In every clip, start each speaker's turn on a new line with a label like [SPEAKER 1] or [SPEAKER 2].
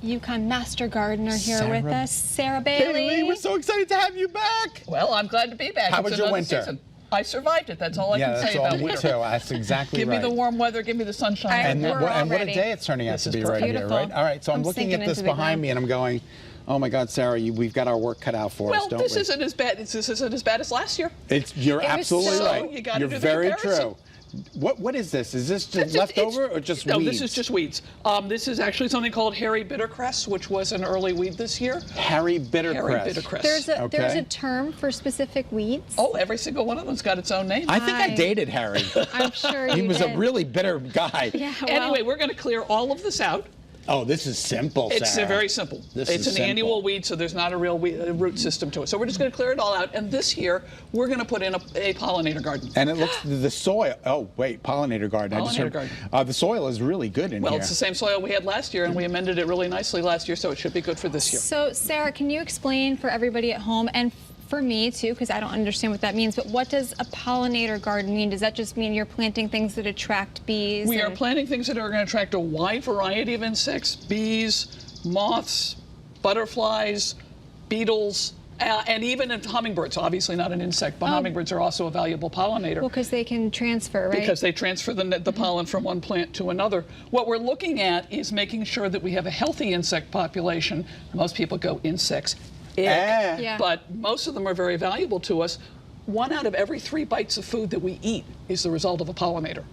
[SPEAKER 1] UConn Master Gardener here with us, Sarah Bailey.
[SPEAKER 2] Bailey, we're so excited to have you back.
[SPEAKER 3] Well, I'm glad to be back.
[SPEAKER 2] How was your winter?
[SPEAKER 3] Season. I survived it. That's all I can say about winter.
[SPEAKER 2] Too. That's exactly
[SPEAKER 3] Give
[SPEAKER 2] right.
[SPEAKER 3] me the warm weather. Give me the sunshine.
[SPEAKER 2] And what a day it's turning out to be right here, right? All right, so I'm looking at this behind me and I'm going, oh my God, Sarah, we've got our work cut out for us, don't we?
[SPEAKER 3] Well, this isn't as bad. This isn't as bad as last year.
[SPEAKER 2] You're absolutely right.
[SPEAKER 3] You gotta
[SPEAKER 2] You're
[SPEAKER 3] do the
[SPEAKER 2] very
[SPEAKER 3] comparison.
[SPEAKER 2] true. What is this? Is this just leftover or just weeds?
[SPEAKER 3] No, this is just weeds. This is actually something called hairy bittercress, which was an early weed this year.
[SPEAKER 2] Hairy bittercress.
[SPEAKER 3] Hairy bittercress.
[SPEAKER 1] There's a term for specific weeds?
[SPEAKER 3] Oh, every single one of them's got its own name.
[SPEAKER 2] I think I dated Harry.
[SPEAKER 1] I'm sure
[SPEAKER 2] He was a really bitter guy.
[SPEAKER 1] Yeah, well,
[SPEAKER 3] anyway, we're going to clear all of this out.
[SPEAKER 2] Oh, this is simple, Sarah.
[SPEAKER 3] It's very simple. It's an annual weed, so there's not a real root system to it. So we're just going to clear it all out. And this year, we're going to put in a pollinator garden.
[SPEAKER 2] And it looks, the soil, oh, wait, pollinator garden.
[SPEAKER 3] Pollinator garden.
[SPEAKER 2] The soil is really good in here.
[SPEAKER 3] Well, it's the same soil we had last year, and we amended it really nicely last year, so it should be good for this year.
[SPEAKER 1] So, Sarah, can you explain for everybody at home, and for me too, because I don't understand what that means, but what does a pollinator garden mean? Does that just mean you're planting things that attract bees?
[SPEAKER 3] We are planting things that are going to attract a wide variety of insects: bees, moths, butterflies, beetles, and even hummingbirds. Obviously not an insect, but hummingbirds are also a valuable pollinator.
[SPEAKER 1] Well, because they can transfer, right?
[SPEAKER 3] Because they transfer the pollen from one plant to another. What we're looking at is making sure that we have a healthy insect population. Most people go insects.
[SPEAKER 1] Yeah.
[SPEAKER 3] But most of them are very valuable to us. 1 out of every 3 bites of food that we eat is the result of a pollinator.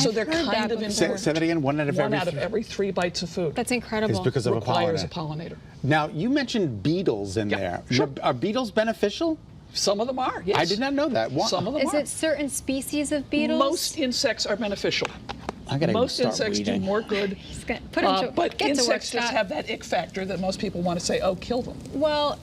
[SPEAKER 3] So they're kind of important.
[SPEAKER 2] Say that again. 1 out of
[SPEAKER 3] every 3 bites of food.
[SPEAKER 1] That's incredible.
[SPEAKER 2] Is because of
[SPEAKER 3] requires a pollinator.
[SPEAKER 2] Now, you mentioned beetles in there.
[SPEAKER 3] Sure.
[SPEAKER 2] Are beetles beneficial?
[SPEAKER 3] Some of them are, yes.
[SPEAKER 2] I did not know that.
[SPEAKER 3] Some of them
[SPEAKER 1] are. Is it certain species of beetles?
[SPEAKER 3] Most insects are beneficial.
[SPEAKER 2] Most
[SPEAKER 3] insects do more good, but insects just have that ick factor that most people want to say, oh, kill them.
[SPEAKER 1] Well,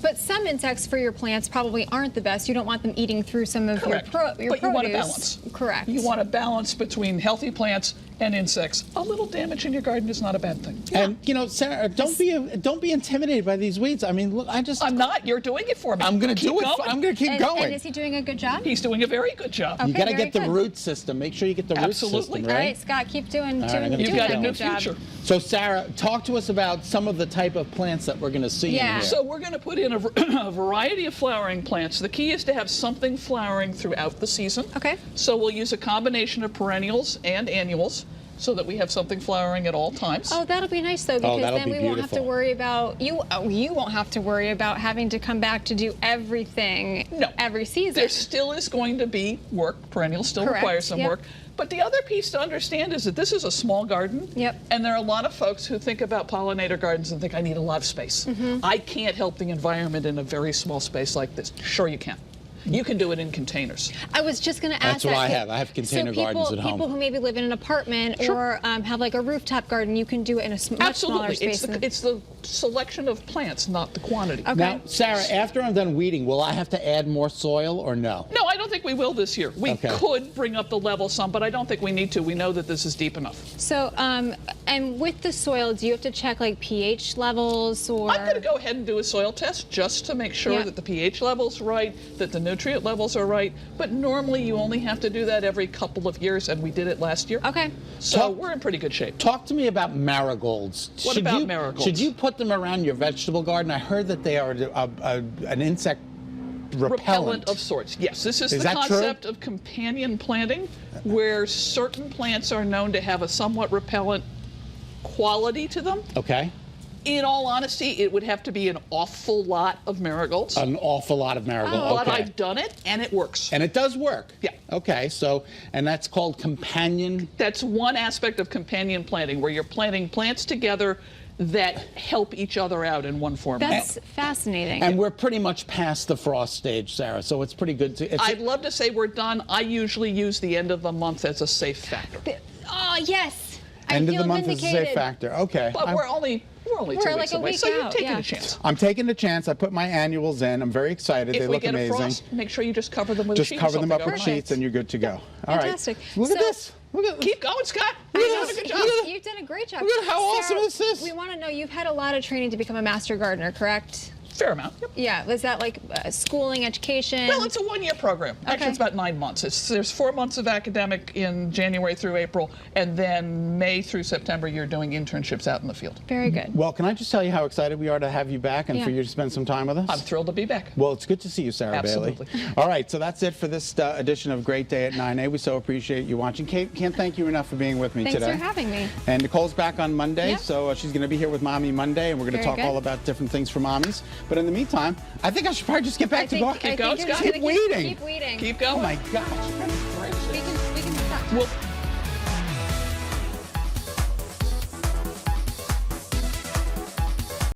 [SPEAKER 1] but some insects for your plants probably aren't the best. You don't want them eating through some of your produce.
[SPEAKER 3] But you want a balance.
[SPEAKER 1] Correct.
[SPEAKER 3] You want a balance between healthy plants and insects. A little damage in your garden is not a bad thing.
[SPEAKER 2] And you know, Sarah, don't be intimidated by these weeds. I mean, look, I'm
[SPEAKER 3] not. You're doing it for me.
[SPEAKER 2] I'm going to do it. I'm going to keep going.
[SPEAKER 1] And is he doing a good job?
[SPEAKER 3] He's doing a very good job.
[SPEAKER 1] Okay,
[SPEAKER 2] you got to get the root system. Make sure you get the root system, right?
[SPEAKER 1] All right, Scott, keep doing
[SPEAKER 3] You've got a good
[SPEAKER 1] job.
[SPEAKER 3] future.
[SPEAKER 2] So, Sarah, talk to us about some of the type of plants that we're going to see in here.
[SPEAKER 3] So we're going to put in a variety of flowering plants. The key is to have something flowering throughout the season.
[SPEAKER 1] Okay.
[SPEAKER 3] So we'll use a combination of perennials and annuals, so that we have something flowering at all times.
[SPEAKER 1] Oh, that'll be nice though, because then we won't have to worry about you won't have to worry about having to come back to do everything every season.
[SPEAKER 3] There still is going to be work. Perennials still require some work. But the other piece to understand is that this is a small garden. And there are a lot of folks who think about pollinator gardens and think, I need a lot of space. I can't help the environment in a very small space like this. Sure you can. You can do it in containers.
[SPEAKER 1] I was just going to ask
[SPEAKER 2] that. That's what I have. I have container gardens at home.
[SPEAKER 1] People who maybe live in an apartment or have like a rooftop garden, you can do it in a much smaller space.
[SPEAKER 3] It's the selection of plants, not the quantity.
[SPEAKER 1] Okay.
[SPEAKER 2] Now, Sarah, after I'm done weeding, will I have to add more soil or no?
[SPEAKER 3] No, I don't think we will this year. We could bring up the level some, but I don't think we need to. We know that this is deep enough.
[SPEAKER 1] So, and with the soil, do you have to check like pH levels or?
[SPEAKER 3] I'm going to go ahead and do a soil test just to make sure that the pH level's right, that the nutrient levels are right. But normally you only have to do that every couple of years, and we did it last year.
[SPEAKER 1] Okay.
[SPEAKER 3] So we're in pretty good shape.
[SPEAKER 2] Talk to me about marigolds.
[SPEAKER 3] What about marigolds?
[SPEAKER 2] Should you put them around your vegetable garden? I heard that they are an insect repellent
[SPEAKER 3] of sorts. Yes, this is the concept of companion planting, where certain plants are known to have a somewhat repellent quality to them.
[SPEAKER 2] Okay.
[SPEAKER 3] In all honesty, it would have to be an awful lot of marigolds.
[SPEAKER 2] An awful lot of marigolds.
[SPEAKER 3] But I've done it, and it works.
[SPEAKER 2] And it does work.
[SPEAKER 3] Yeah.
[SPEAKER 2] Okay, so, and that's called companion?
[SPEAKER 3] That's one aspect of companion planting, where you're planting plants together that help each other out in one form.
[SPEAKER 1] That's fascinating.
[SPEAKER 2] And we're pretty much past the frost stage, Sarah, so it's pretty good to...
[SPEAKER 3] I'd love to say we're done. I usually use the end of the month as a safe factor.
[SPEAKER 1] Oh, yes.
[SPEAKER 2] End of the month is a safe factor. Okay.
[SPEAKER 3] But we're only 2 weeks away, so you're taking a chance.
[SPEAKER 2] I'm taking a chance. I put my annuals in. I'm very excited. They look amazing.
[SPEAKER 3] If we get a frost, make sure you just cover them with a sheet.
[SPEAKER 2] Just cover them up with sheets and you're good to go. All right.
[SPEAKER 1] Fantastic.
[SPEAKER 2] Look at this.
[SPEAKER 3] Keep going, Scott.
[SPEAKER 1] You've done a good job. You've done a great job.
[SPEAKER 2] Look at how awesome is this.
[SPEAKER 1] We want to know, you've had a lot of training to become a master gardener, correct?
[SPEAKER 3] Fair amount. Yep.
[SPEAKER 1] Yeah, was that like schooling, education?
[SPEAKER 3] Well, it's a one-year program. Actually, it's about 9 months. There's 4 months of academic in January through April, and then May through September, you're doing internships out in the field.
[SPEAKER 1] Very good.
[SPEAKER 2] Well, can I just tell you how excited we are to have you back and for you to spend some time with us?
[SPEAKER 3] I'm thrilled to be back.
[SPEAKER 2] Well, it's good to see you, Sarah Bailey.
[SPEAKER 3] Absolutely.
[SPEAKER 2] All right, so that's it for this edition of Great Day at 9A. We so appreciate you watching. Kate, can't thank you enough for being with me today.
[SPEAKER 1] Thanks for having me.
[SPEAKER 2] And Nicole's back on Monday, so she's going to be here with Mommy Monday, and we're going to talk all about different things for mommies. But in the meantime, I think I should probably just get back to work.
[SPEAKER 3] Keep going, Scott.
[SPEAKER 1] Keep weeding.
[SPEAKER 3] Keep going.
[SPEAKER 2] Oh my gosh.
[SPEAKER 1] We can stop.
[SPEAKER 3] Well,